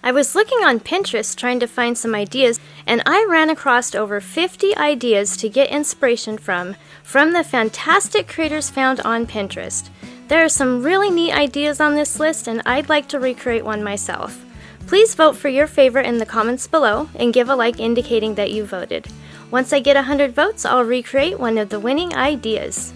I was looking on Pinterest trying to find some ideas, and I ran across over 50 ideas to get inspiration from the fantastic creators found on Pinterest. There are some really neat ideas on this list, and I'd like to recreate one myself. Please vote for your favorite in the comments below and give a like indicating that you voted. Once I get 100 votes, I'll recreate one of the winning ideas.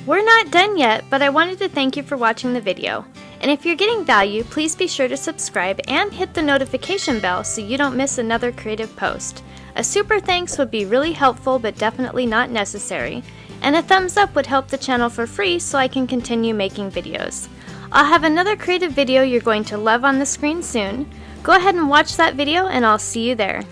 We're not done yet, but I wanted to thank you for watching the video. And if you're getting value, please be sure to subscribe and hit the notification bell so you don't miss another creative post. A super thanks would be really helpful but definitely not necessary. And a thumbs up would help the channel for free so I can continue making videos. I'll have another creative video you're going to love on the screen soon. Go ahead and watch that video and I'll see you there.